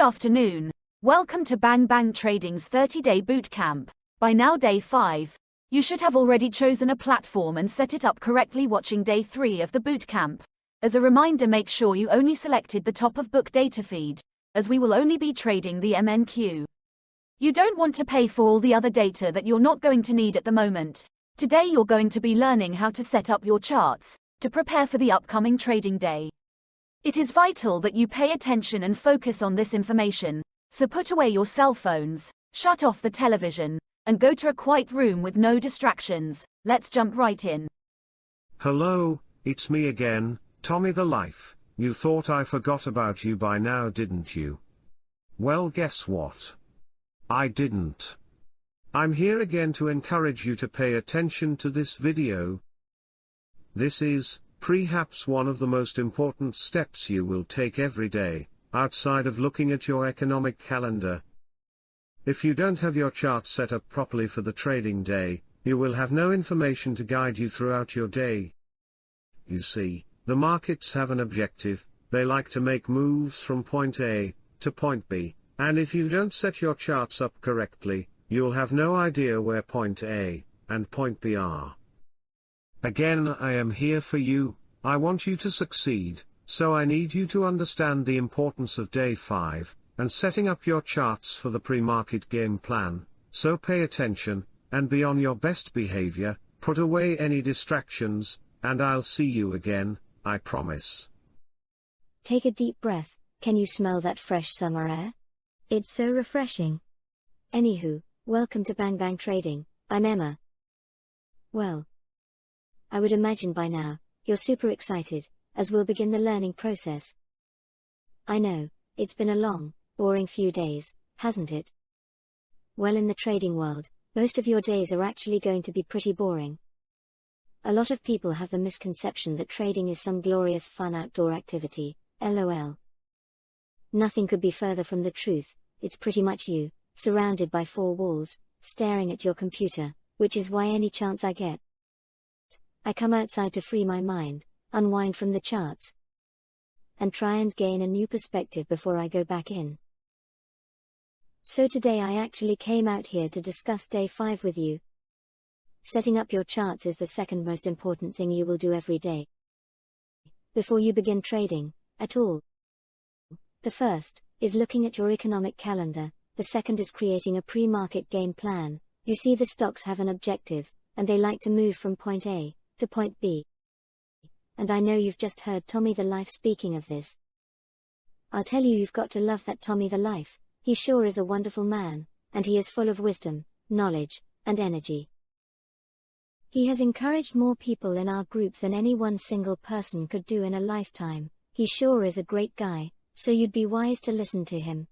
afternoon. Welcome to Bang Bang Trading's 30-day bootcamp. By now day 5. You should have already chosen a platform and set it up correctly watching day 3 of the bootcamp. As a reminder, make sure you only selected the top of book data feed, as we will only be trading the MNQ. You don't want to pay for all the other data that you're not going to need at the moment. Today you're going to be learning how to set up your charts to prepare for the upcoming trading day. It is vital that you pay attention and focus on this information, so put away your cell phones, shut off the television, and go to a quiet room with no distractions. Let's jump right in. Hello, it's me again, Tommy the Life. You thought I forgot about you by now, didn't you? Well, guess what? I didn't. I'm here again to encourage you to pay attention to this video. This is, perhaps one of the most important steps you will take every day, outside of looking at your economic calendar. If you don't have your chart set up properly for the trading day, you will have no information to guide you throughout your day. You see, the markets have an objective. They like to make moves from point A to point B, and if you don't set your charts up correctly, you'll have no idea where point A and point B are. Again, I am here for you. I want you to succeed, so I need you to understand the importance of day 5, and setting up your charts for the pre-market game plan. So pay attention, and be on your best behavior, put away any distractions, and I'll see you again, I promise. Take a deep breath. Can you smell that fresh summer air? It's so refreshing. Anywho, welcome to Bang Bang Trading. I'm Emma. Well, I would imagine by now, you're super excited, as we'll begin the learning process. I know, it's been a long, boring few days, hasn't it? Well, in the trading world, most of your days are actually going to be pretty boring. A lot of people have the misconception that trading is some glorious fun outdoor activity, LOL. Nothing could be further from the truth. It's pretty much you, surrounded by 4 walls, staring at your computer, which is why any chance I get, I come outside to free my mind, unwind from the charts, and try and gain a new perspective before I go back in. So today I actually came out here to discuss day 5 with you. Setting up your charts is the second most important thing you will do every day, before you begin trading, at all. The first is looking at your economic calendar, the second is creating a pre-market game plan. You see, the stocks have an objective, and they like to move from point A to point B. And I know you've just heard Tommy the Life speaking of this. I'll tell you, you've got to love that Tommy the Life. He sure is a wonderful man, and he is full of wisdom, knowledge, and energy. He has encouraged more people in our group than any one single person could do in a lifetime. He sure is a great guy, so you'd be wise to listen to him.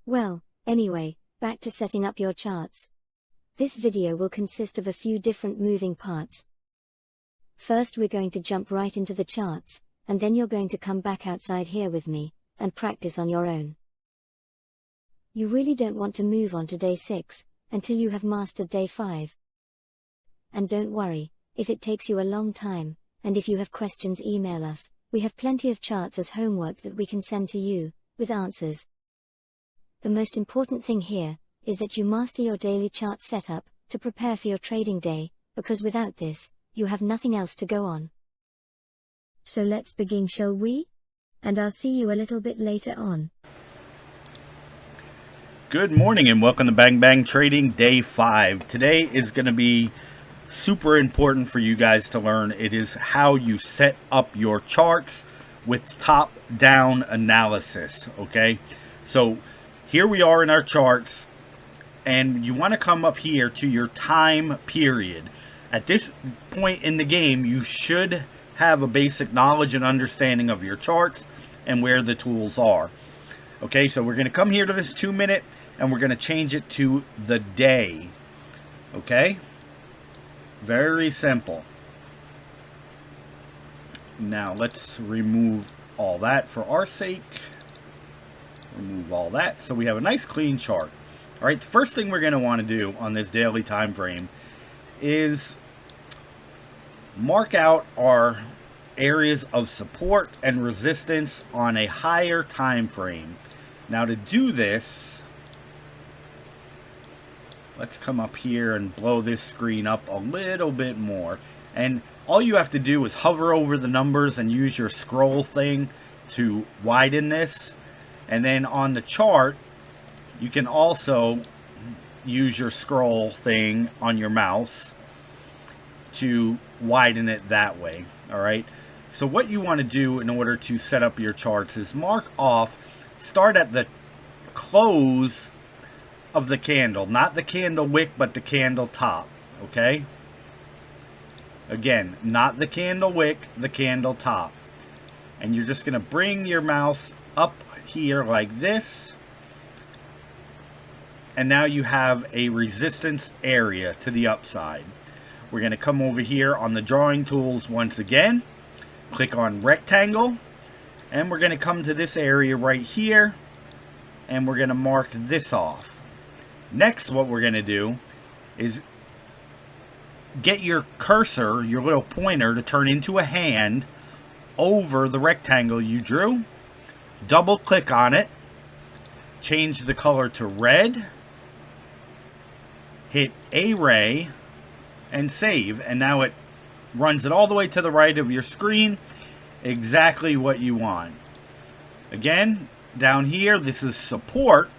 Well, anyway, back to setting up your charts. This video will consist of a few different moving parts. First, we're going to jump right into the charts, and then you're going to come back outside here with me, and practice on your own. You really don't want to move on to day 6, until you have mastered day 5. And don't worry, if it takes you a long time, and if you have questions, email us. We have plenty of charts as homework that we can send to you, with answers. The most important thing here is that you master your daily chart setup to prepare for your trading day, because without this, you have nothing else to go on. So let's begin, shall we? And I'll see you a little bit later on. Good morning and welcome to Bang Bang Trading Day 5. Today is going to be super important for you guys to learn. It is how you set up your charts with top-down analysis, okay? So here we are in our charts, and you want to come up here to your time period. At this point in the game, you should have a basic knowledge and understanding of your charts and where the tools are. Okay, so we're going to come here to this 2-minute, and we're going to change it to the day. Okay? Very simple. Now, let's remove all that for our sake. Remove all that, so we have a nice clean chart. All right, the first thing we're going to want to do on this daily time frame is mark out our areas of support and resistance on a higher time frame. Now to do this, let's come up here and blow this screen up a little bit more. And all you have to do is hover over the numbers and use your scroll thing to widen this. And then on the chart, you can also use your scroll thing on your mouse to widen it that way. All right. So what you want to do in order to set up your charts is mark off, start at the close of the candle, not the candle wick, but the candle top. Okay. Again, not the candle wick, the candle top. And you're just going to bring your mouse up here like this. And now you have a resistance area to the upside. We're going to come over here on the drawing tools once again. Click on rectangle. And we're going to come to this area right here. And we're going to mark this off. Next, what we're going to do is get your cursor, your little pointer, to turn into a hand over the rectangle you drew. Double click on it. Change the color to red. Hit Array and save, and now it runs it all the way to the right of your screen, exactly what you want. Again, down here, this is support,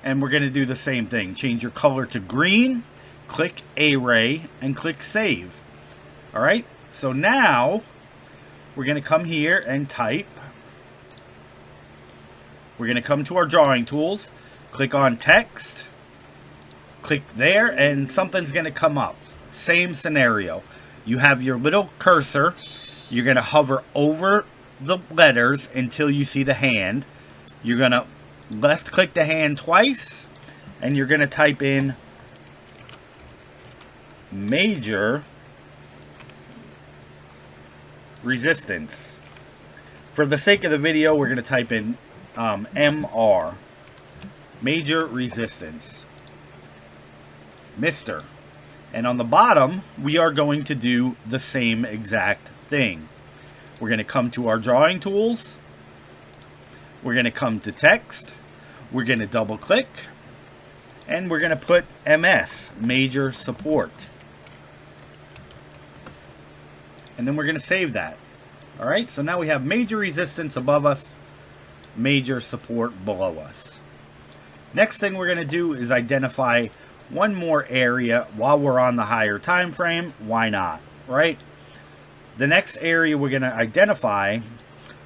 and we're going to do the same thing. Change your color to green, click Array, and click save. All right, so now we're going to come here and type. We're going to come to our drawing tools, click on text. Click there and something's going to come up. Same scenario. You have your little cursor. You're going to hover over the letters until you see the hand. You're going to left click the hand twice. And you're going to type in major resistance. For the sake of the video, we're going to type in MR. Major resistance. Mr. And on the bottom, we are going to do the same exact thing. We're going to come to our drawing tools. We're going to come to text. We're going to double click. And we're going to put MS, major support. And then we're going to save that. All right, so now we have major resistance above us, major support below us. Next thing we're going to do is identify one more area while we're on the higher time frame. Why not, right? The next area we're going to identify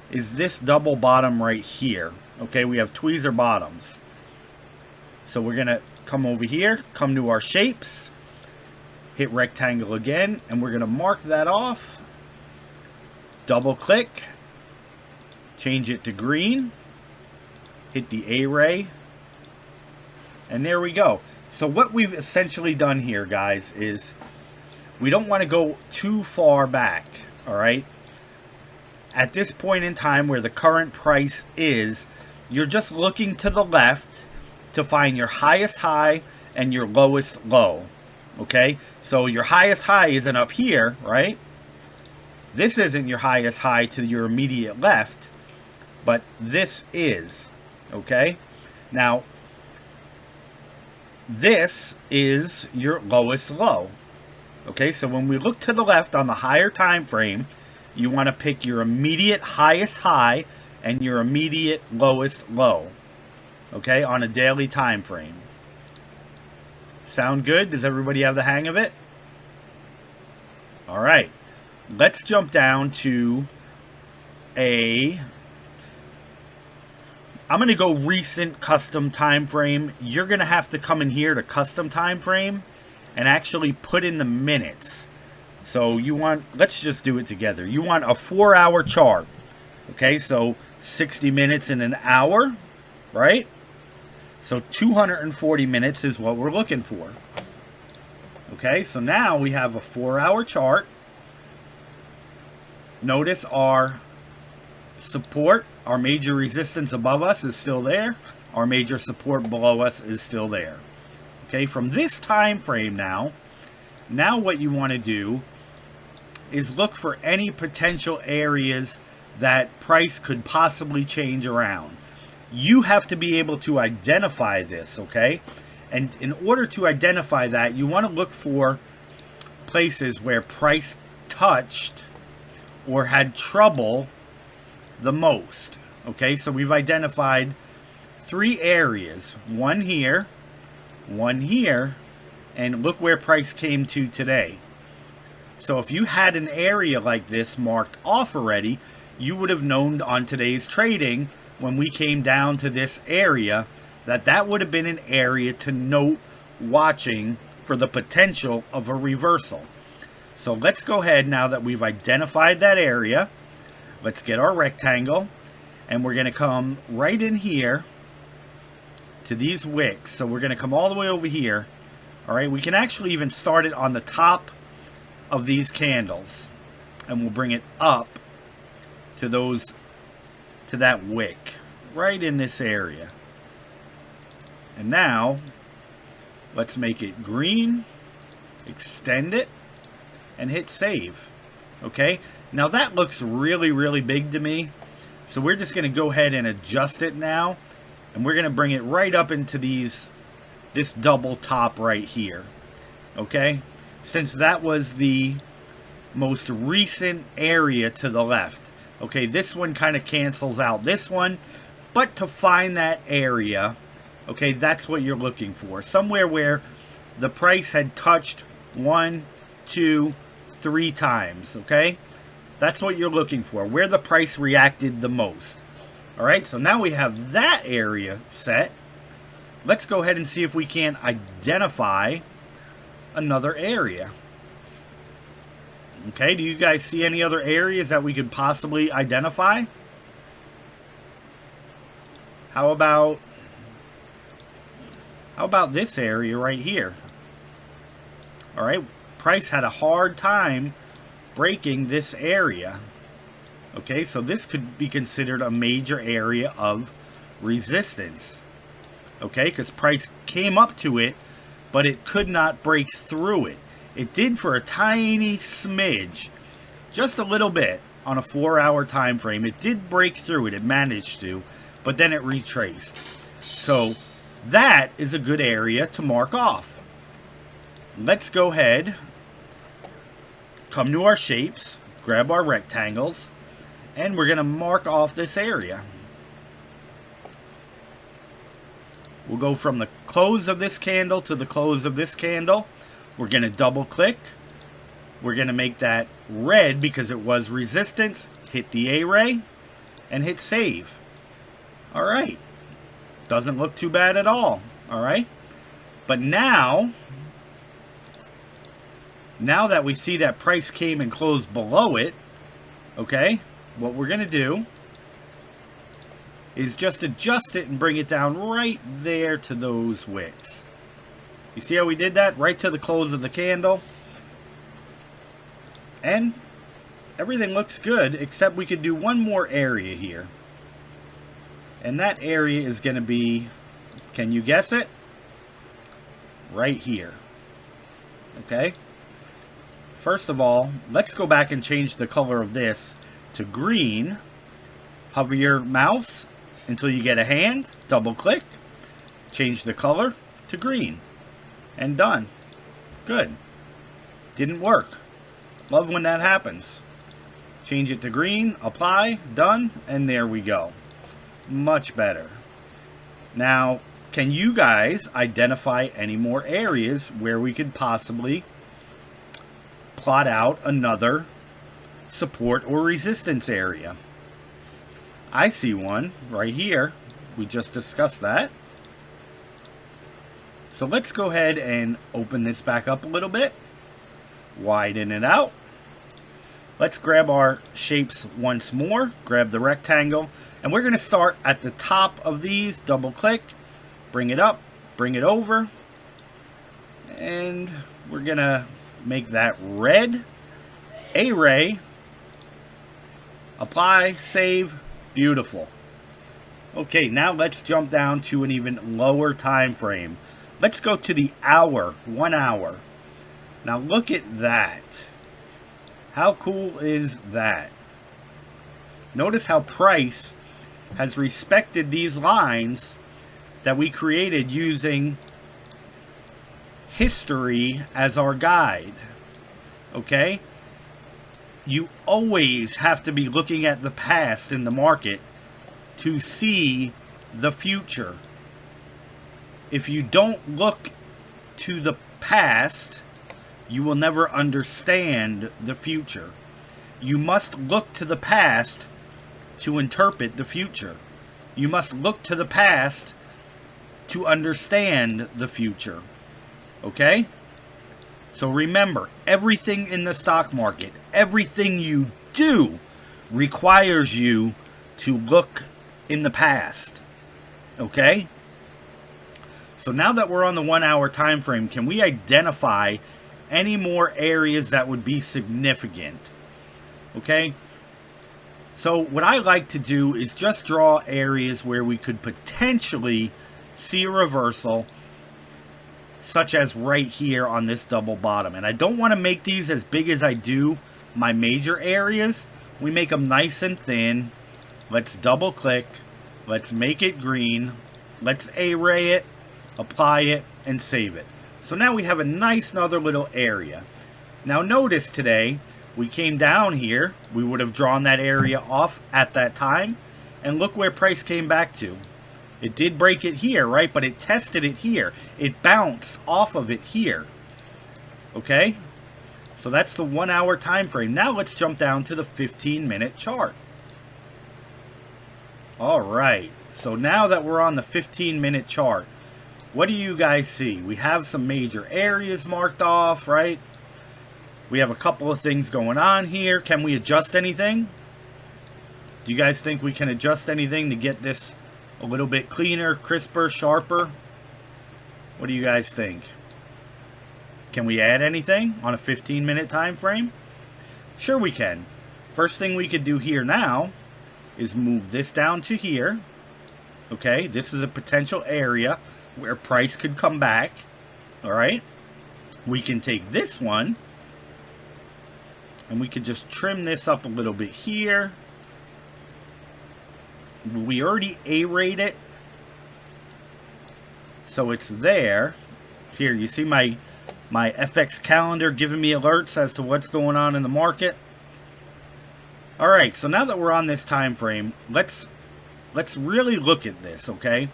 is this double bottom right here. Okay, we have tweezer bottoms. So we're going to come over here, come to our shapes, hit rectangle again, and we're going to mark that off. Double click, change it to green, hit the array, and there we go. So what we've essentially done here, guys, is we don't want to go too far back, all right? At this point in time where the current price is, you're just looking to the left to find your highest high and your lowest low, okay? So your highest high isn't up here, right? This isn't your highest high to your immediate left, but this is, okay? Now, this is your lowest low. Okay, so when we look to the left on the higher time frame, you want to pick your immediate highest high and your immediate lowest low. Okay, on a daily time frame. Sound good? Does everybody have the hang of it? All right. Let's jump down to I'm going to go recent custom time frame. You're going to have to come in here to custom time frame and actually put in the minutes. So you want, let's just do it together. You want a 4-hour chart. Okay, so 60 minutes in an hour, right? So 240 minutes is what we're looking for. Okay, so now we have a 4-hour chart. Notice our support, our major resistance above us is still there. Our major support below us is still there. Okay, from this time frame now what you want to do is look for any potential areas that price could possibly change around. you have to be able to identify this, okay? And in order to identify that, you want to look for places where price touched or had trouble the most. Okay, so we've identified 3 areas. One here, and look where price came to today. So if you had an area like this marked off already, you would have known on today's trading, when we came down to this area, that would have been an area to note watching for the potential of a reversal. So let's go ahead, now that we've identified that area, let's get our rectangle, and we're going to come right in here to these wicks. So we're going to come all the way over here. All right, we can actually even start it on the top of these candles, and we'll bring it up to that wick right in this area. And now let's make it green, extend it, and hit save. Okay, now that looks really, really big to me, so we're just going to go ahead and adjust it now, and we're going to bring it right up into this double top right here. Okay, since that was the most recent area to the left. Okay, this one kind of cancels out this one, but to find that area, okay, that's what you're looking for. Somewhere where the price had touched 1, 2, 3 times, okay? That's what you're looking for, where the price reacted the most. All right, so now we have that area set. Let's go ahead and see if we can identify another area. Okay, do you guys see any other areas that we could possibly identify? How about this area right here? All right, price had a hard time breaking this area. Okay, so this could be considered a major area of resistance. Okay, because price came up to it, but it could not break through it. It did for a tiny smidge, just a little bit on a 4-hour time frame. It did break through it, it managed to, but then it retraced. So that is a good area to mark off. Let's go ahead, come to our shapes, grab our rectangles, and we're going to mark off this area. We'll go from the close of this candle to the close of this candle. We're going to double click. We're going to make that red because it was resistance. Hit the A-ray and hit save. All right. Doesn't look too bad at all. All right. But now that we see that price came and closed below it, okay, what we're going to do is just adjust it and bring it down right there to those wicks. You see how we did that? Right to the close of the candle. And everything looks good, except we could do one more area here. And that area is going to be, can you guess it? Right here. Okay? First of all, let's go back and change the color of this to green. Hover your mouse until you get a hand. Double click. Change the color to green. And done. Good. Didn't work. Love when that happens. Change it to green, apply, done, and there we go. Much better. Now, can you guys identify any more areas where we could possibly plot out another support or resistance area? I see one right here. We just discussed that. So let's go ahead and open this back up a little bit. Widen it out. Let's grab our shapes once more. Grab the rectangle. And we're going to start at the top of these. Double click. Bring it up. Bring it over. And we're going to make that red. A-ray. Apply. Save. Beautiful. Okay, now let's jump down to an even lower time frame. Let's go to the hour, 1 hour. Now look at that. How cool is that? Notice how price has respected these lines that we created using history as our guide. Okay? You always have to be looking at the past in the market to see the future. If you don't look to the past, you will never understand the future. You must look to the past to interpret the future. You must look to the past to understand the future. Okay? So remember, everything in the stock market, everything you do requires you to look in the past. Okay? So now that we're on the 1 hour time frame, can we identify any more areas that would be significant? Okay? So what I like to do is just draw areas where we could potentially see a reversal, such as right here on this double bottom. And I don't want to make these as big as I do my major areas. We make them nice and thin. Let's double click. Let's make it green. Let's array it, apply it, and save it. So now we have a nice another little area. Now notice today, we came down here. We would have drawn that area off at that time. And look where price came back to. It did break it here, right? But it tested it here. It bounced off of it here. Okay? So that's the 1 hour time frame. Now let's jump down to the 15-minute chart. All right. So now that we're on the 15-minute chart, what do you guys see? We have some major areas marked off, right? We have a couple of things going on here. Can we adjust anything? Do you guys think we can adjust anything to get this a little bit cleaner, crisper, sharper? What do you guys think? Can we add anything on a 15-minute time frame? Sure we can. First thing we could do here now is move this down to here. Okay, this is a potential area where price could come back. All right. We can take this one and we could just trim this up a little bit here. We already arrayed it, so it's there. Here, you see my FX calendar giving me alerts as to what's going on in the market. All right, so now that we're on this time frame, let's really look at this. Okay,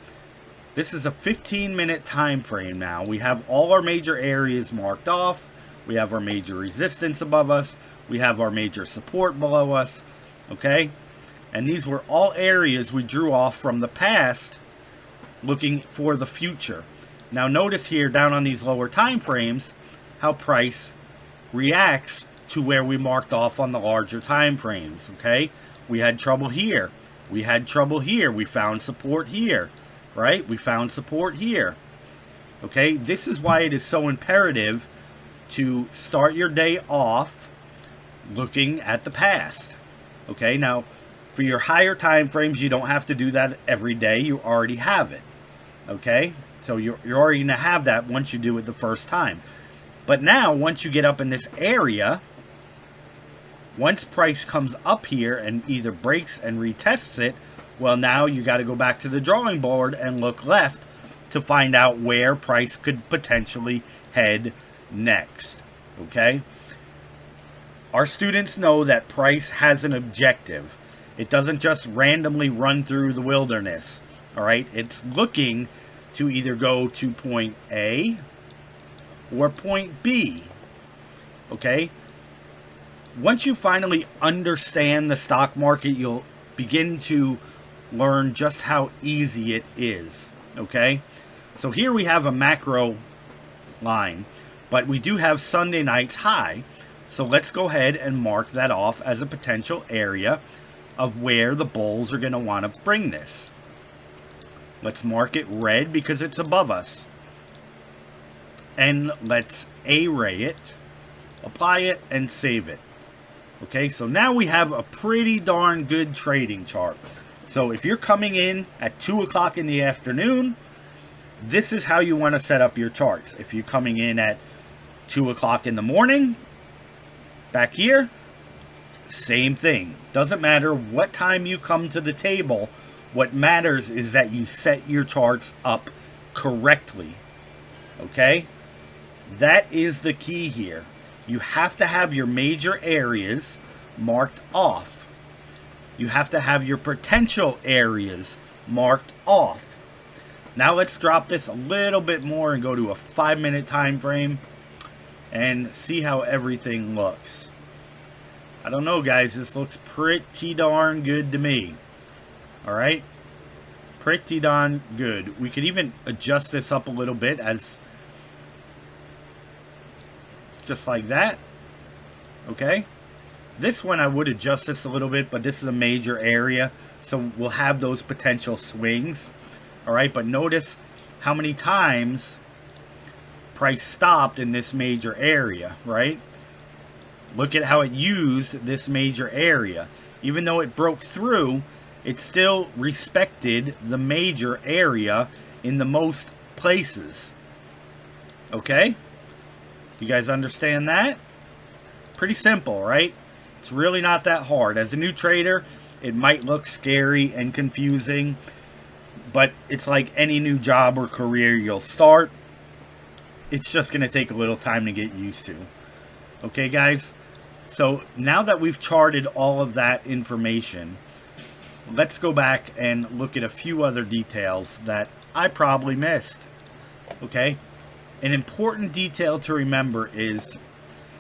this is a 15-minute time frame. Now we have all our major areas marked off. We have our major resistance above us. We have our major support below us. Okay. And these were all areas we drew off from the past, looking for the future. Now notice here down on these lower time frames how price reacts to where we marked off on the larger time frames. Okay, we had trouble here. We had trouble here. We found support here, right? We found support here. Okay, this is why it is so imperative to start your day off looking at the past. Okay, now for your higher time frames, you don't have to do that every day. You already have it. Okay? So you're already going to have that once you do it the first time. But now, once you get up in this area, once price comes up here and either breaks and retests it, well, now you got to go back to the drawing board and look left to find out where price could potentially head next. Okay? Our students know that price has an objective. It doesn't just randomly run through the wilderness. All right? It's looking to either go to point A or point B. Okay? Once you finally understand the stock market, you'll begin to learn just how easy it is. Okay? So here we have a macro line, but we do have Sunday night's high. So let's go ahead and mark that off as a potential area of where the bulls are going to want to bring this. Let's mark it red because it's above us. And let's array it, apply it, and save it. Okay, so now we have a pretty darn good trading chart. So if you're coming in at 2 o'clock in the afternoon, this is how you want to set up your charts. If you're coming in at 2 o'clock in the morning, back here, same thing. Doesn't matter what time you come to the table What matters is that you set your charts up correctly. Okay? That is the key here. You have to have your major areas marked off. You have to have your potential areas marked off. Now let's drop this a little bit more and go to a 5-minute time frame and see how everything looks. I don't know, guys. This looks pretty darn good to me. Alright? Pretty darn good. We could even adjust this up a little bit as just like that. Okay? This one I would adjust this a little bit, but this is a major area, so we'll have those potential swings. Alright, but notice how many times price stopped in this major area, right? Look at how it used this major area. Even though it broke through, it still respected the major area in the most places. Okay? You guys understand that? Pretty simple, right? It's really not that hard. As a new trader, it might look scary and confusing, but it's like any new job or career you'll start. It's just going to take a little time to get used to. Okay, guys? So now that we've charted all of that information, let's go back and look at a few other details that I probably missed. Okay? An important detail to remember is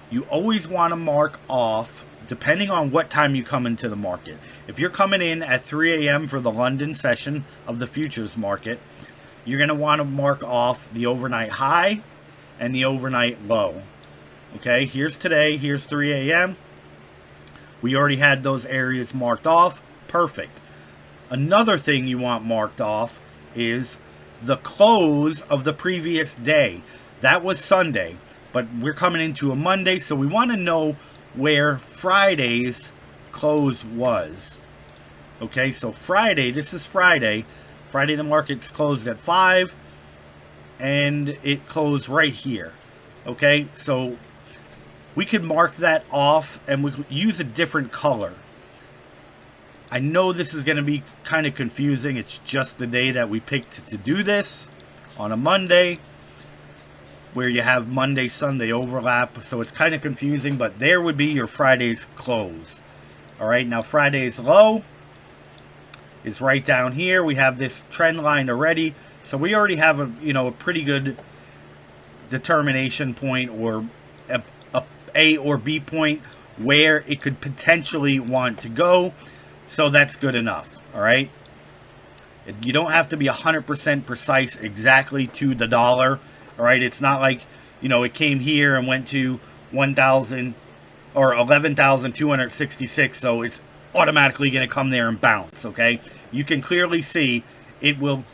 you always want to mark off depending on what time you come into the market. If you're coming in at 3 a.m. for the London session of the futures market, you're going to want to mark off the overnight high and the overnight low. Okay, here's today, here's 3 a.m. We already had those areas marked off. Perfect. Another thing you want marked off is the close of the previous day. That was Sunday, but we're coming into a Monday, so we want to know where Friday's close was. Okay, so Friday, this is Friday. Friday the market's closed at 5, and it closed right here. Okay, so we could mark that off, and we could use a different color. I know this is going to be kind of confusing. It's just the day that we picked to do this on a Monday, where you have Monday, Sunday overlap. So it's kind of confusing, but there would be your Friday's close. All right, now Friday's low is right down here. We have this trend line already. So we already have a pretty good determination point, or a or B point where it could potentially want to go. So that's good enough. All right. You don't have to be 100% precise exactly to the dollar. All right. It's not like, it came here and went to 1,000 or 11,266. So it's automatically going to come there and bounce. Okay. You can clearly see it will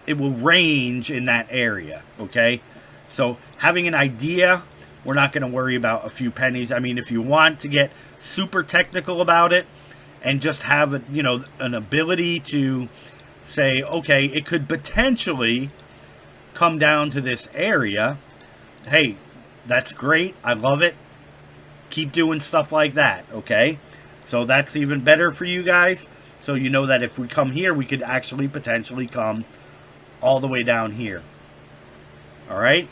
range in that area. Okay. So having an idea, we're not going to worry about a few pennies. I mean, if you want to get super technical about it and just have an ability to say, okay, it could potentially come down to this area. Hey, that's great. I love it. Keep doing stuff like that, okay? So that's even better for you guys. So you know that if we come here, we could actually potentially come all the way down here. All right?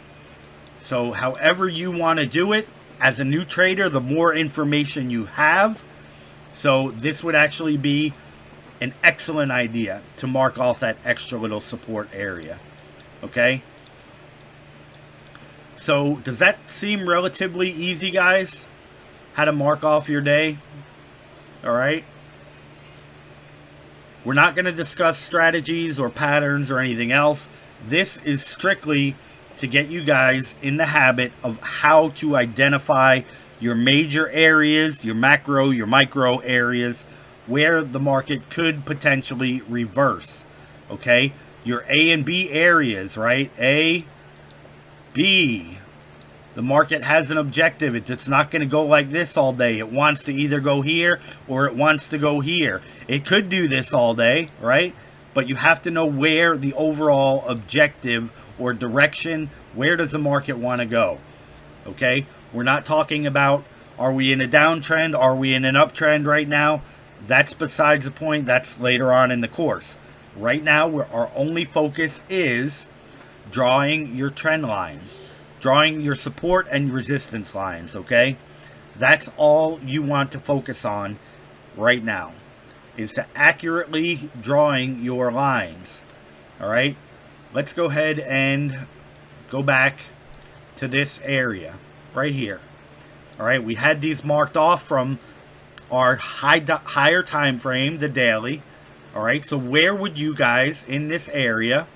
So however you want to do it, as a new trader, the more information you have. So this would actually be an excellent idea to mark off that extra little support area. Okay? So does that seem relatively easy, guys? How to mark off your day? All right? We're not going to discuss strategies or patterns or anything else. This is strictly to get you guys in the habit of how to identify your major areas, your macro, your micro areas, where the market could potentially reverse. Okay? Your A and B areas, right? A, B. The market has an objective. It's not going to go like this all day. It wants to either go here or it wants to go here. It could do this all day, right? But you have to know where the overall objective or direction, where does the market want to go? Okay? We're not talking about, are we in a downtrend? Are we in an uptrend right now? That's besides the point. That's later on in the course. Right now, our only focus is drawing your trend lines, drawing your support and resistance lines, okay? That's all you want to focus on right now, is to accurately drawing your lines, all right? Let's go ahead and go back to this area right here. All right, we had these marked off from our higher time frame, the daily. All right, so where would you guys in this area,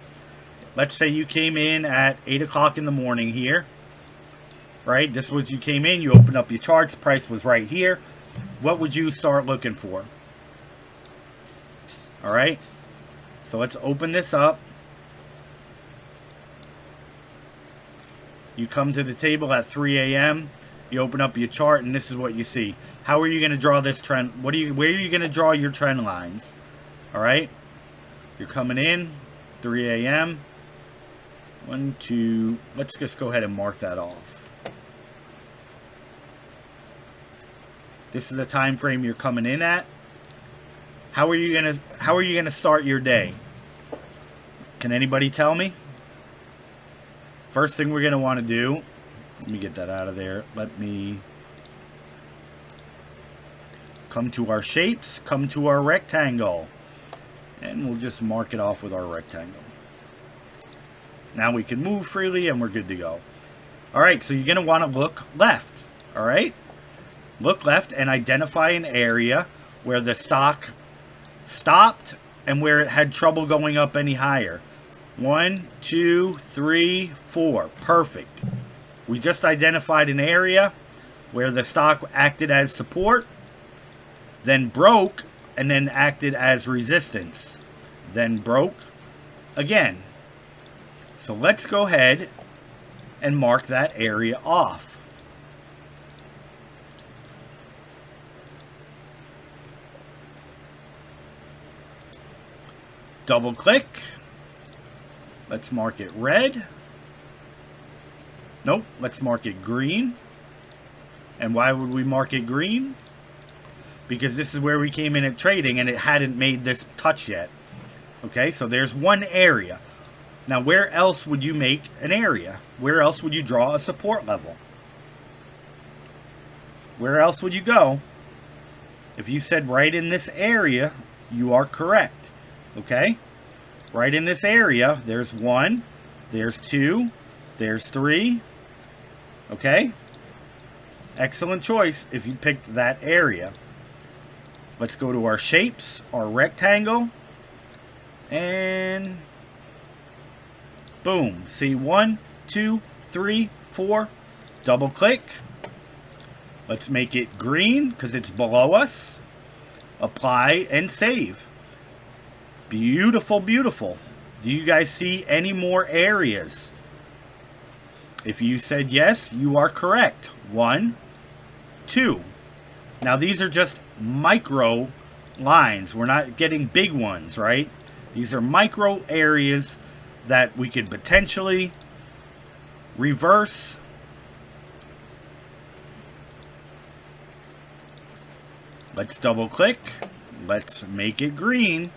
let's say you came in at 8 o'clock in the morning here, right? This was, you came in, you opened up your charts, price was right here. What would you start looking for? All right, so let's open this up. You come to the table at 3 a.m. You open up your chart, and this is what you see. How are you going to draw this trend? Where are you going to draw your trend lines? All right, you're coming in 3 a.m. 1, 2. Let's just go ahead and mark that off. This is the time frame you're coming in at. How are you gonna start your day? Can anybody tell me? First thing we're going to want to do, let me get that out of there. Let me come to our shapes, come to our rectangle, and we'll just mark it off with our rectangle. Now we can move freely and we're good to go. All right, so you're going to want to look left, all right? Look left and identify an area where the stock stopped and where it had trouble going up any higher. 1, 2, 3, 4. Perfect. We just identified an area where the stock acted as support, then broke, and then acted as resistance. Then broke again. So let's go ahead and mark that area off. Double click. Let's mark it red. Nope, let's mark it green. And why would we mark it green? Because this is where we came in at trading and it hadn't made this touch yet. Okay, so there's one area. Now, where else would you make an area? Where else would you draw a support level? Where else would you go? If you said right in this area, you are correct. Okay? Right in this area, there's 1, there's 2, there's 3. Okay? Excellent choice if you picked that area. Let's go to our shapes, our rectangle, and boom. See, 1, 2, 3, 4. Double click. Let's make it green because it's below us. Apply and save. Beautiful, beautiful. Do you guys see any more areas? If you said yes, you are correct. 1, 2. Now these are just micro lines. We're not getting big ones, right? These are micro areas that we could potentially reverse. Let's double click. Let's make it green.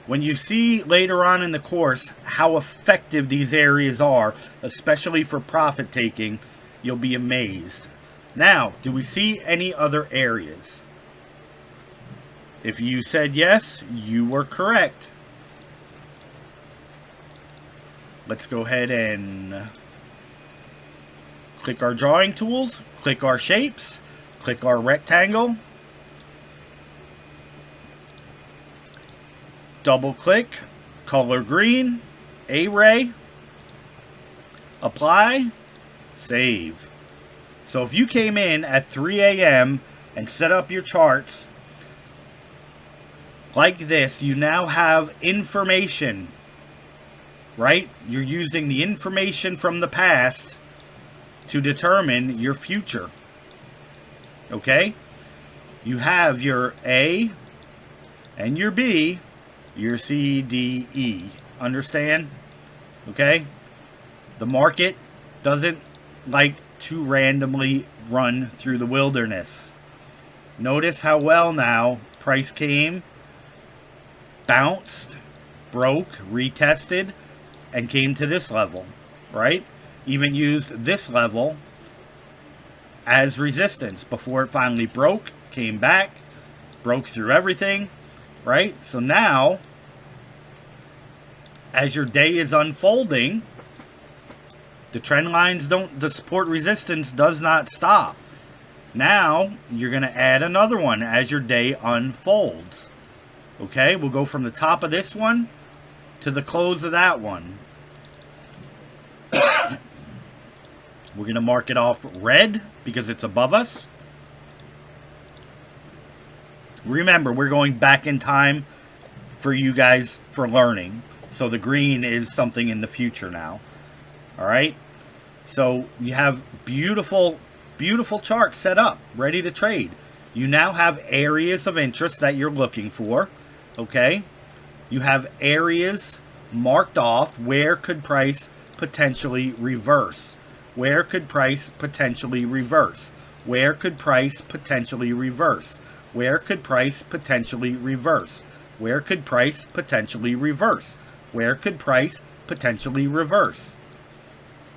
When you see later on in the course how effective these areas are, especially for profit taking, you'll be amazed. Now, do we see any other areas? If you said yes, you were correct. Let's go ahead and click our drawing tools, click our shapes, click our rectangle. Double click, color green, array, apply, save. So if you came in at 3 a.m. and set up your charts like this, you now have information, right? You're using the information from the past to determine your future. Okay? You have your A and your B, your C, D, E. Understand? Okay? The market doesn't like to randomly run through the wilderness. Notice how well now price came, bounced, broke, retested, and came to this level, right? Even used this level as resistance before it finally broke, came back, broke through everything, right? So now, as your day is unfolding, the trend lines the support resistance does not stop. Now, you're going to add another one as your day unfolds. Okay, we'll go from the top of this one to the close of that one. We're going to mark it off red because it's above us. Remember, we're going back in time for you guys for learning. So the green is something in the future now. All right. So you have beautiful, beautiful charts set up, ready to trade. You now have areas of interest that you're looking for. Okay. You have areas marked off. Where could price potentially reverse? Where could price potentially reverse? Where could price potentially reverse? Where could price potentially reverse? Where could price potentially reverse? Where could price potentially reverse?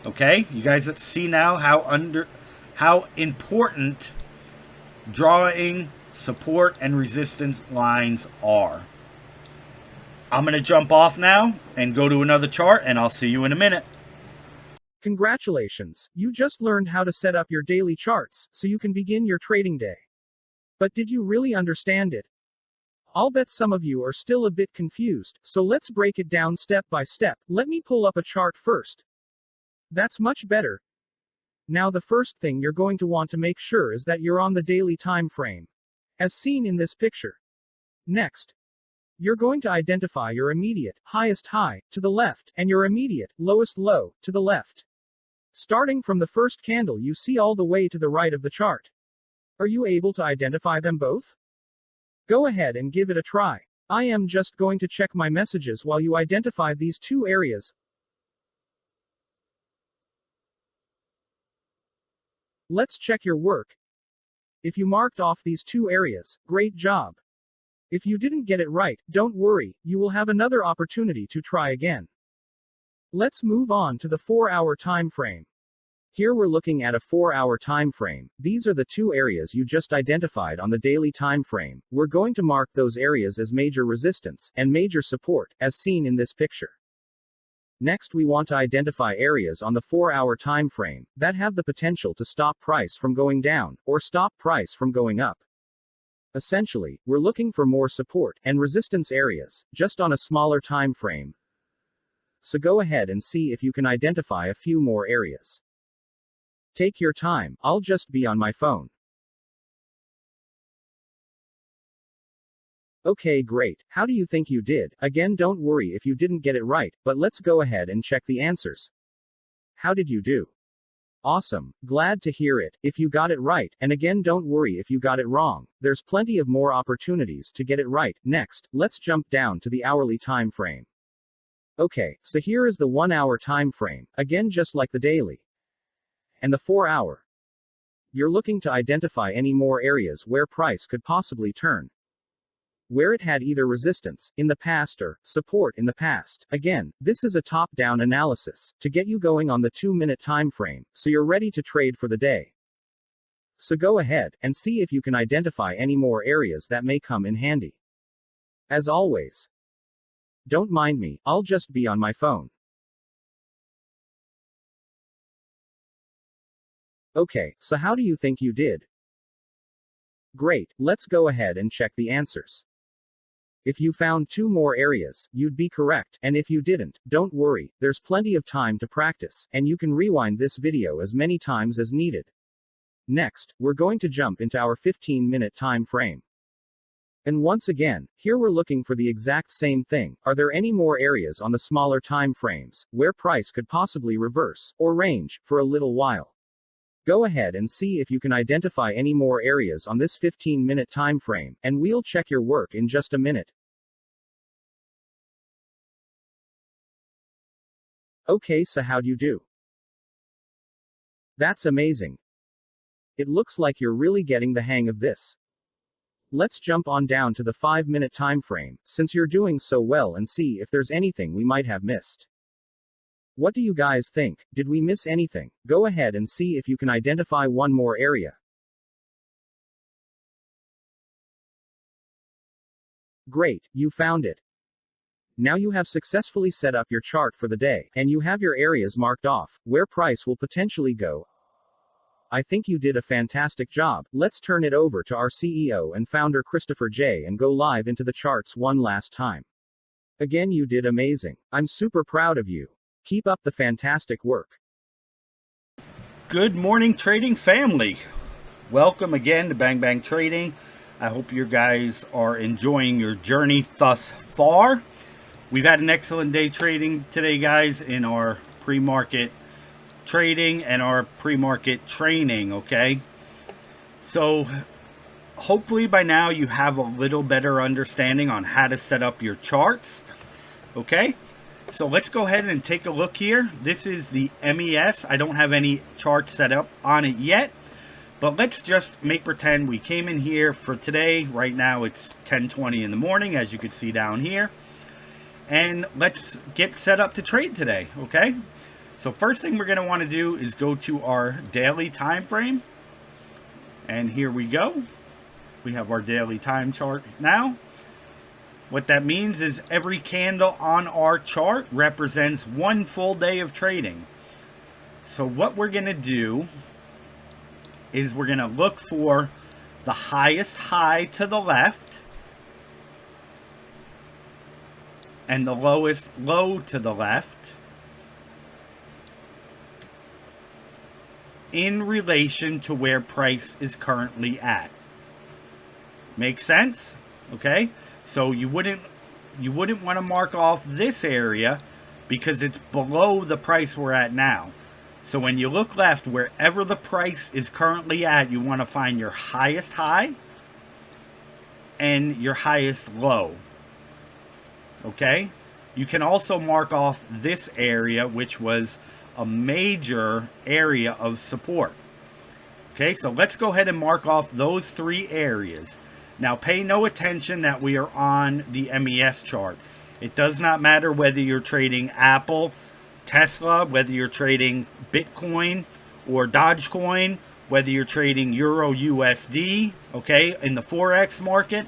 Okay, you guys see now how important drawing support and resistance lines are. I'm going to jump off now and go to another chart, and I'll see you in a minute. Congratulations, you just learned how to set up your daily charts so you can begin your trading day. But did you really understand it? I'll bet some of you are still a bit confused, so let's break it down step by step. Let me pull up a chart first. That's much better. Now the first thing you're going to want to make sure is that you're on the daily time frame, as seen in this picture. Next, you're going to identify your immediate highest high to the left and your immediate lowest low to the left. Starting from the first candle you see all the way to the right of the chart. Are you able to identify them both? Go ahead and give it a try. I am just going to check my messages while you identify these two areas. Let's check your work. If you marked off these two areas, great job. If you didn't get it right, don't worry, you will have another opportunity to try again. Let's move on to the 4-hour time frame. Here we're looking at a 4-hour time frame. These are the two areas you just identified on the daily time frame. We're going to mark those areas as major resistance and major support, as seen in this picture. Next, we want to identify areas on the 4-hour time frame that have the potential to stop price from going down or stop price from going up. Essentially, we're looking for more support and resistance areas, just on a smaller time frame. So go ahead and see if you can identify a few more areas. Take your time, I'll just be on my phone. Okay, great. How do you think you did? Again, don't worry if you didn't get it right, but let's go ahead and check the answers. How did you do? Awesome. Glad to hear it. If you got it right, and again, don't worry if you got it wrong. There's plenty of more opportunities to get it right. Next, let's jump down to the hourly time frame. Okay, so here is the 1-hour time frame, again just like the daily. And the 4-hour. You're looking to identify any more areas where price could possibly turn. Where it had either resistance in the past or support in the past. Again, this is a top-down analysis to get you going on the 2-minute time frame, so you're ready to trade for the day. So go ahead and see if you can identify any more areas that may come in handy. As always, don't mind me, I'll just be on my phone. Okay, so how do you think you did? Great, let's go ahead and check the answers. If you found 2 more areas, you'd be correct, and if you didn't, don't worry, there's plenty of time to practice, and you can rewind this video as many times as needed. Next, we're going to jump into our 15-minute time frame. And once again, here we're looking for the exact same thing. Are there any more areas on the smaller time frames, where price could possibly reverse, or range, for a little while? Go ahead and see if you can identify any more areas on this 15-minute time frame, and we'll check your work in just a minute. Okay, so how'd you do? That's amazing. It looks like you're really getting the hang of this. Let's jump on down to the 5-minute time frame, since you're doing so well, and see if there's anything we might have missed. What do you guys think? Did we miss anything? Go ahead and see if you can identify one more area. Great, you found it. Now you have successfully set up your chart for the day, and you have your areas marked off, where price will potentially go. I think you did a fantastic job. Let's turn it over to our CEO and founder Christopher J. and go live into the charts one last time. Again, you did amazing. I'm super proud of you. Keep up the fantastic work. Good morning, trading family. Welcome again to Bang Bang Trading. I hope you guys are enjoying your journey thus far. We've had an excellent day trading today, guys, in our pre-market trading and our pre-market training, okay? So hopefully by now you have a little better understanding on how to set up your charts, okay? So let's go ahead and take a look here. This is the MES. I don't have any charts set up on it yet, but let's just make pretend we came in here for today. Right now it's 10:20 in the morning, as you can see down here. And let's get set up to trade today, okay? So first thing we're going to want to do is go to our daily time frame. And here we go. We have our daily time chart now. What that means is every candle on our chart represents one full day of trading. So what we're going to do is we're going to look for the highest high to the left and the lowest low to the left in relation to where price is currently at. Make sense? Okay? So you wouldn't want to mark off this area because it's below the price we're at now. So when you look left, wherever the price is currently at, you want to find your highest high and your highest low. Okay? You can also mark off this area, which was a major area of support. Okay, so let's go ahead and mark off those three areas. Now pay no attention that we are on the MES chart. It does not matter whether you're trading Apple, Tesla, whether you're trading Bitcoin or Dogecoin, whether you're trading Euro USD, okay, in the Forex market.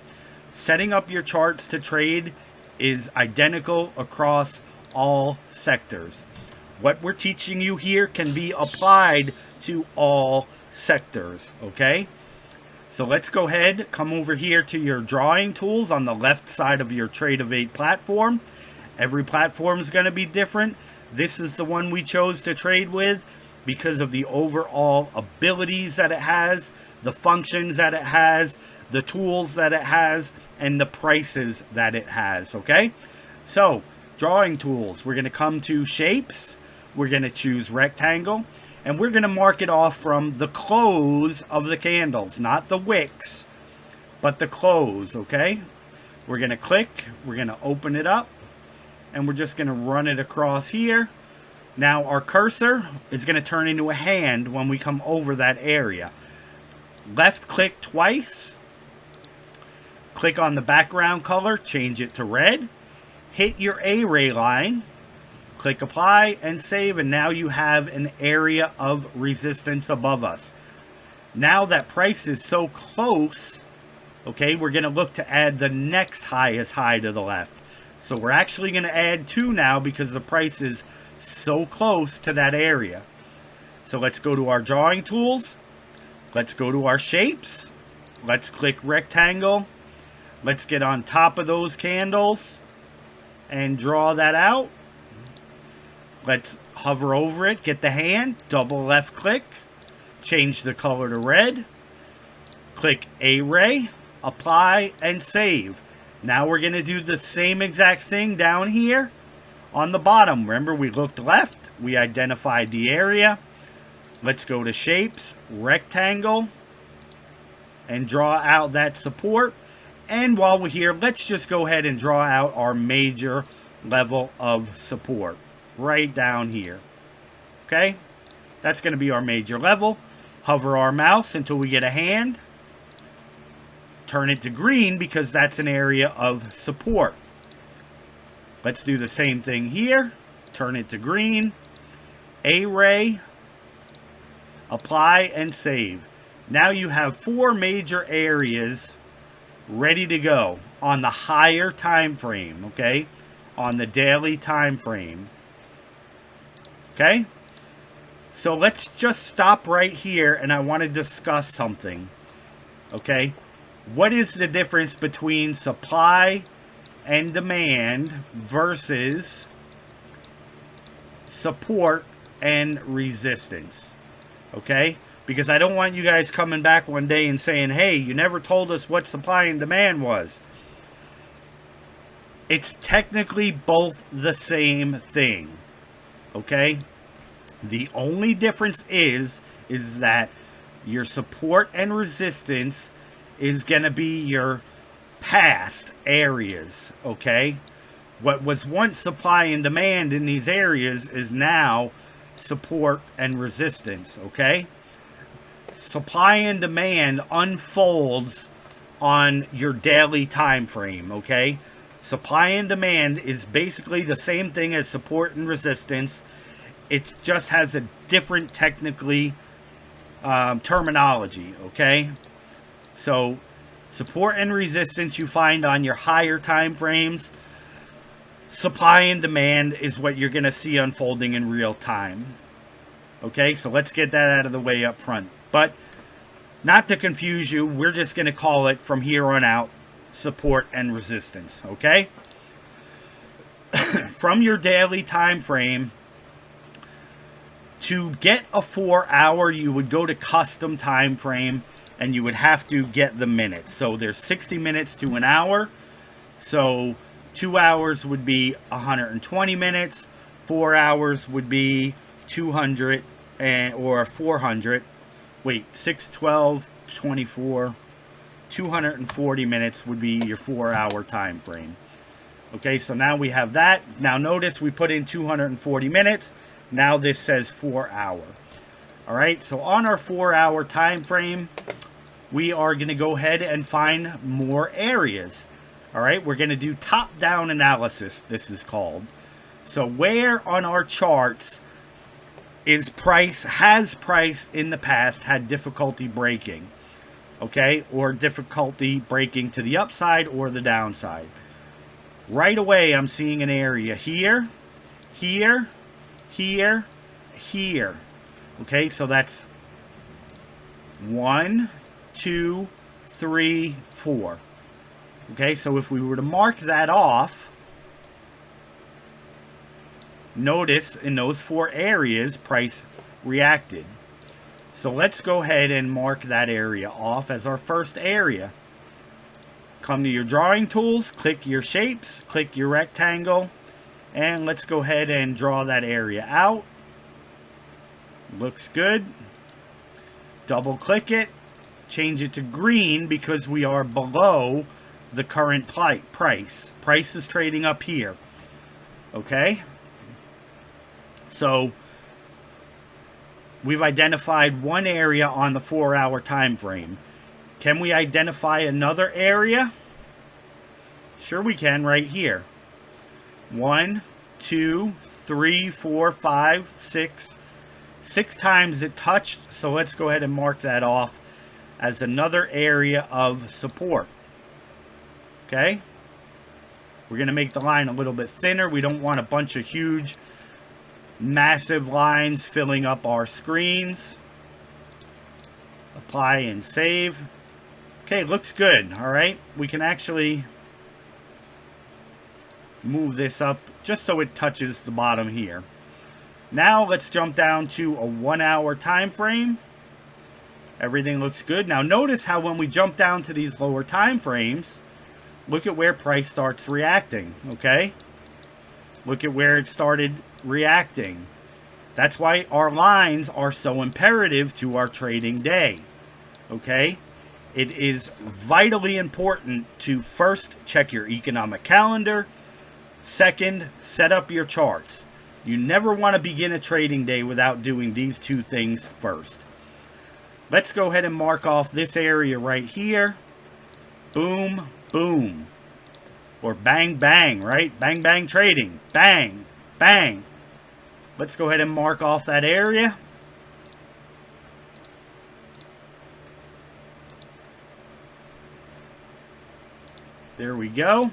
Setting up your charts to trade is identical across all sectors. What we're teaching you here can be applied to all sectors, okay? So let's go ahead, come over here to your drawing tools on the left side of your Tradovate platform. Every platform is going to be different. This is the one we chose to trade with because of the overall abilities that it has, the functions that it has, the tools that it has, and the prices that it has, okay? So, drawing tools, we're going to come to shapes, we're going to choose rectangle, and we're going to mark it off from the close of the candles, not the wicks, but the close, okay? We're going to click, we're going to open it up, and we're just going to run it across here. Now our cursor is going to turn into a hand when we come over that area. Left click twice, click on the background color, change it to red, hit your array line, click apply and save, and now you have an area of resistance above us. Now that price is so close, okay, we're going to look to add the next highest high to the left. So we're actually going to add 2 now because the price is so close to that area. So let's go to our drawing tools. Let's go to our shapes. Let's click rectangle. Let's get on top of those candles and draw that out. Let's hover over it, get the hand, double left click, change the color to red, click array, apply, and save. Now we're going to do the same exact thing down here on the bottom. Remember, we looked left, we identified the area. Let's go to shapes, rectangle, and draw out that support. And while we're here, let's just go ahead and draw out our major level of support right down here. Okay, that's going to be our major level. Hover our mouse until we get a hand. Turn it to green because that's an area of support. Let's do the same thing here. Turn it to green. Array. Apply and save. Now you have 4 major areas ready to go on the higher time frame, okay? On the daily time frame. Okay? So let's just stop right here, and I want to discuss something. Okay? What is the difference between supply and demand versus support and resistance? Okay? Because I don't want you guys coming back one day and saying, hey, you never told us what supply and demand was. It's technically both the same thing. Okay? The only difference is that your support and resistance is going to be your past areas. Okay? What was once supply and demand in these areas is now support and resistance. Okay? Supply and demand unfolds on your daily time frame, okay? Supply and demand is basically the same thing as support and resistance. It just has a different technically terminology, okay? So support and resistance you find on your higher time frames. Supply and demand is what you're going to see unfolding in real time. Okay, so let's get that out of the way up front. But not to confuse you, we're just going to call it from here on out support and resistance, okay? From your daily time frame, to get a 4-hour, you would go to custom time frame and you would have to get the minutes. So there's 60 minutes to an hour. So 2 hours would be 120 minutes. 4 hours would be 200 or 400. Wait, 6, 12, 24, 240 minutes would be your 4-hour time frame. Okay, so now we have that. Now notice we put in 240 minutes. Now this says 4 hour. All right, so on our 4-hour time frame, we are going to go ahead and find more areas. All right, we're going to do top-down analysis, this is called. So where on our charts has price in the past had difficulty breaking, okay, or difficulty breaking to the upside or the downside? Right away, I'm seeing an area here, here, here, here. Okay, so that's 1, 2, 3, 4. Okay, so if we were to mark that off, notice in those 4 areas, price reacted. So let's go ahead and mark that area off as our first area. Come to your drawing tools, click your shapes, click your rectangle, and let's go ahead and draw that area out. Looks good. Double click it, change it to green because we are below the current price. Price is trading up here. Okay? So we've identified one area on the 4-hour time frame. Can we identify another area? Sure we can, right here. 1, 2, 3, 4, 5, 6. 6 times it touched, so let's go ahead and mark that off as another area of support. Okay? We're going to make the line a little bit thinner. We don't want a bunch of huge, massive lines filling up our screens. Apply and save. Okay, looks good. All right, we can actually move this up just so it touches the bottom here. Now let's jump down to a 1-hour time frame. Everything looks good. Now notice how when we jump down to these lower time frames, look at where price starts reacting, okay? Look at where it started reacting. That's why our lines are so imperative to our trading day, okay? It is vitally important to first check your economic calendar. Second, set up your charts. You never want to begin a trading day without doing these 2 things first. Let's go ahead and mark off this area right here. boom, boom. Or bang, bang, right? Bang, bang trading. Bang, bang. Let's go ahead and mark off that area. There we go.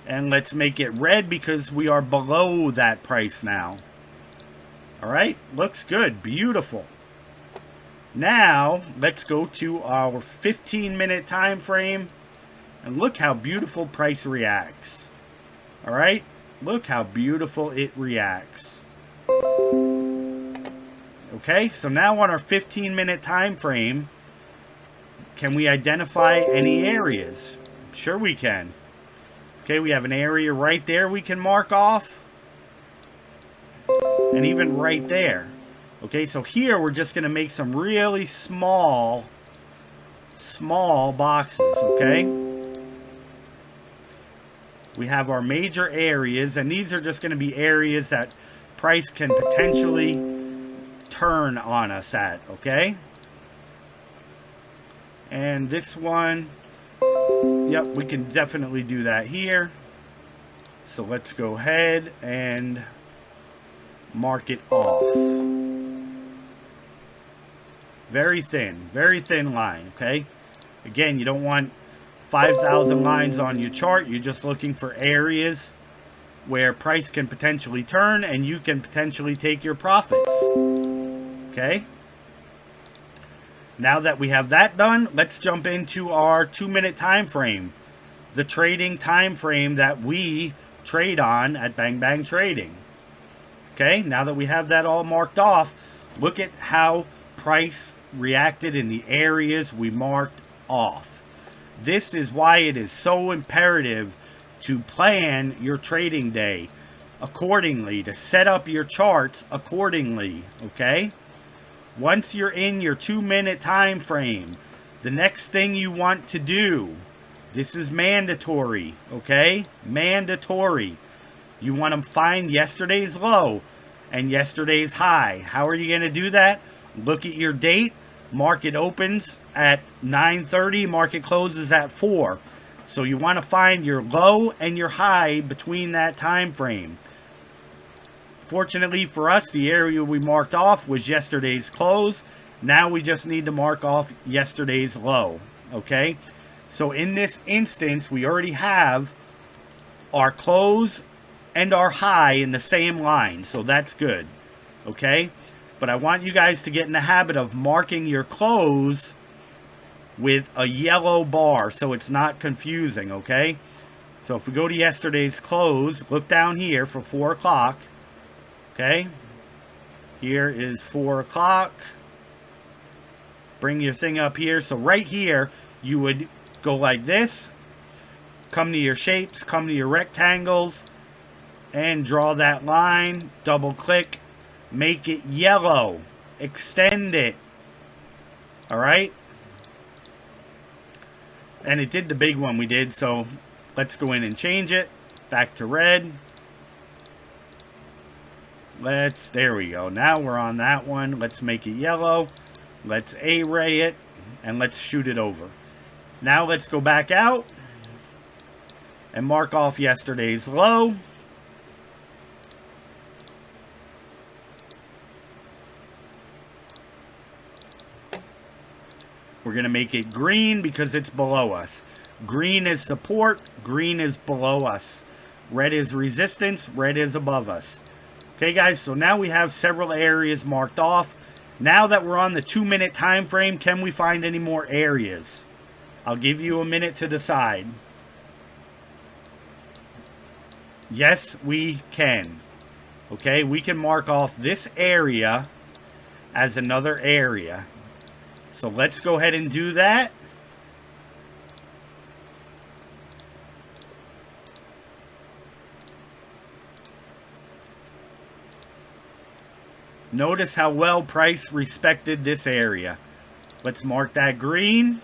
And let's make it red because we are below that price now. Alright, looks good. Beautiful. Now, let's go to our 15-minute time frame. And look how beautiful price reacts. Alright, look how beautiful it reacts. Okay, so now on our 15-minute time frame, can we identify any areas? Sure we can. Okay, we have an area right there we can mark off. And even right there. Okay, so here we're just going to make some really small boxes, okay? We have our major areas, and these are just going to be areas that price can potentially turn on us at, okay? And this one, yep, we can definitely do that here. So let's go ahead and mark it off. Very thin line, okay? Again, you don't want 5,000 lines on your chart. You're just looking for areas where price can potentially turn and you can potentially take your profits. Okay? Now that we have that done, let's jump into our 2-minute time frame. The trading time frame that we trade on at Bang Bang Trading. Okay, now that we have that all marked off, look at how price reacted in the areas we marked off. This is why it is so imperative to plan your trading day accordingly, to set up your charts accordingly, okay? Once you're in your 2-minute time frame, the next thing you want to do, this is mandatory, okay? Mandatory. You want to find yesterday's low and yesterday's high. How are you going to do that? Look at your date. Market opens at 9:30. Market closes at 4. So you want to find your low and your high between that time frame. Fortunately for us, the area we marked off was yesterday's close. Now we just need to mark off yesterday's low. Okay? So in this instance, we already have our close and our high in the same line. So that's good. Okay? But I want you guys to get in the habit of marking your close with a yellow bar so it's not confusing, okay? So if we go to yesterday's close, look down here for 4 o'clock, okay? Here is 4 o'clock. Bring your thing up here. So right here, you would go like this, come to your shapes, come to your rectangles, and draw that line, double click, make it yellow, extend it, all right? And it did the big one we did, so let's go in and change it back to red. There we go. Now we're on that one. Let's make it yellow. Let's array it, and let's shoot it over. Now let's go back out and mark off yesterday's low. We're going to make it green because it's below us. Green is support. Green is below us. Red is resistance. Red is above us. Okay, guys, so now we have several areas marked off. Now that we're on the 2-minute time frame, can we find any more areas? I'll give you a minute to decide. Yes, we can. Okay, we can mark off this area as another area. So let's go ahead and do that. Notice how well price respected this area. Let's mark that green.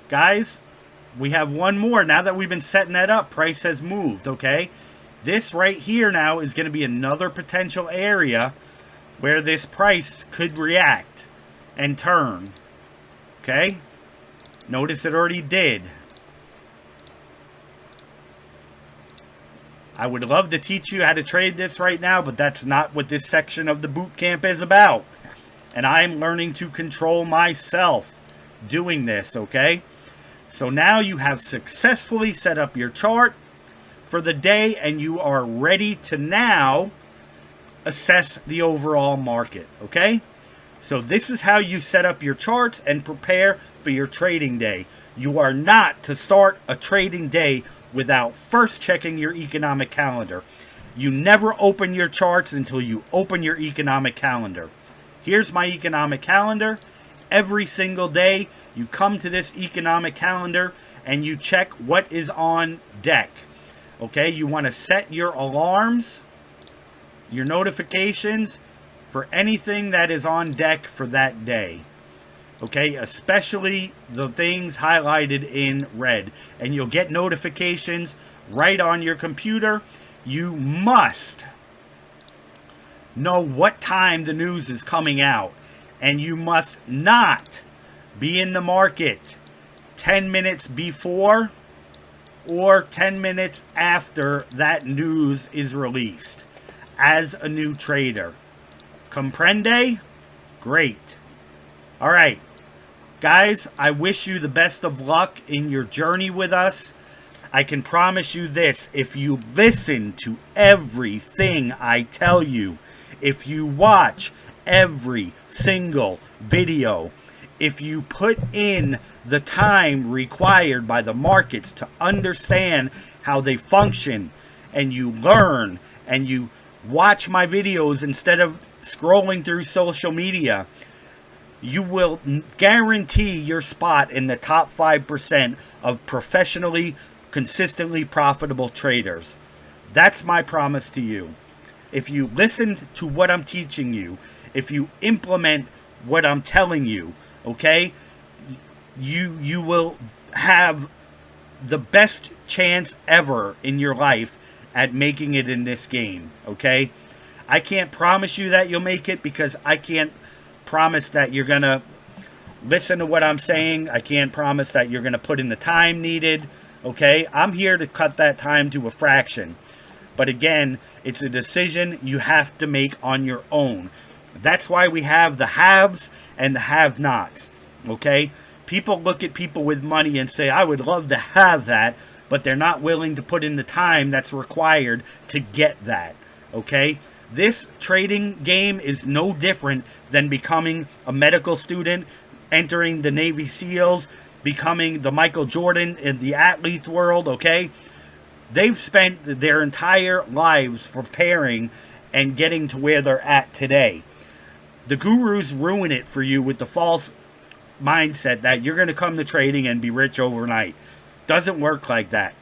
Guys, we have one more. Now that we've been setting that up, price has moved, okay? This right here now is going to be another potential area where this price could react and turn. Okay? Notice it already did. I would love to teach you how to trade this right now, but that's not what this section of the boot camp is about. And I'm learning to control myself doing this, okay? So now you have successfully set up your chart for the day, and you are ready to now assess the overall market, okay? So this is how you set up your charts and prepare for your trading day. You are not to start a trading day without first checking your economic calendar. You never open your charts until you open your economic calendar. Here's my economic calendar. Every single day, you come to this economic calendar and you check what is on deck. Okay, you want to set your alarms, your notifications for anything that is on deck for that day. Okay, especially the things highlighted in red. And you'll get notifications right on your computer. You must know what time the news is coming out. And you must not be in the market 10 minutes before or 10 minutes after that news is released as a new trader. Comprende? Great. All right. Guys, I wish you the best of luck in your journey with us. I can promise you this, if you listen to everything I tell you, if you watch every single video, if you put in the time required by the markets to understand how they function, and you learn and you watch my videos instead of scrolling through social media, you will guarantee your spot in the top 5% of professionally, consistently profitable traders. That's my promise to you. If you listen to what I'm teaching you, if you implement what I'm telling you, okay, you will have the best chance ever in your life at making it in this game, okay? I can't promise you that you'll make it because I can't promise that you're going to listen to what I'm saying. I can't promise that you're going to put in the time needed, okay? I'm here to cut that time to a fraction. But again, it's a decision you have to make on your own. That's why we have the haves and the have-nots, okay? People look at people with money and say, I would love to have that, but they're not willing to put in the time that's required to get that, okay? This trading game is no different than becoming a medical student, entering the Navy SEALs, becoming the Michael Jordan in the athlete world, okay? They've spent their entire lives preparing and getting to where they're at today. The gurus ruin it for you with the false mindset that you're going to come to trading and be rich overnight. Doesn't work like that.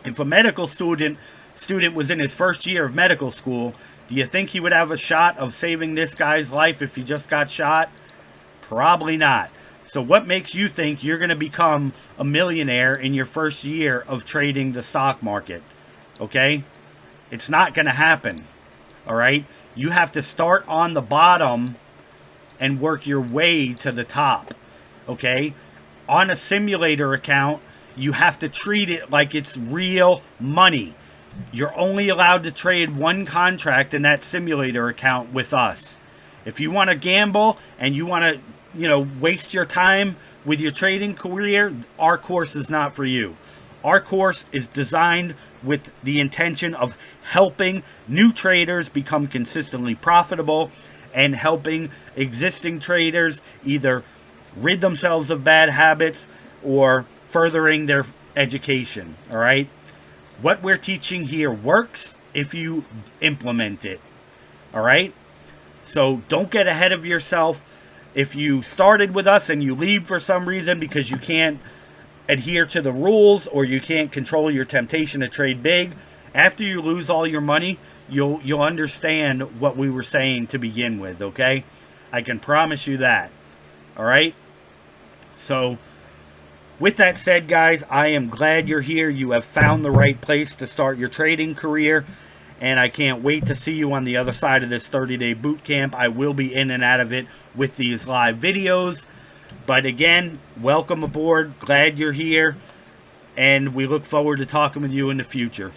If a medical student was in his first year of medical school, do you think he would have a shot of saving this guy's life if he just got shot? Probably not. So what makes you think you're going to become a millionaire in your first year of trading the stock market? Okay? It's not going to happen. All right? You have to start on the bottom and work your way to the top. Okay? On a simulator account, you have to treat it like it's real money. You're only allowed to trade one contract in that simulator account with us. If you want to gamble and you want to, waste your time with your trading career, our course is not for you. Our course is designed with the intention of helping new traders become consistently profitable and helping existing traders either rid themselves of bad habits or furthering their education, all right? What we're teaching here works if you implement it, all right? So don't get ahead of yourself. If you started with us and you leave for some reason because you can't adhere to the rules or you can't control your temptation to trade big, after you lose all your money, you'll understand what we were saying to begin with, okay? I can promise you that, all right? So with that said, guys, I am glad you're here. You have found the right place to start your trading career. and I can't wait to see you on the other side of this 30-day boot camp. I will be in and out of it with these live videos. But again, welcome aboard. Glad you're here, and we look forward to talking with you in the future.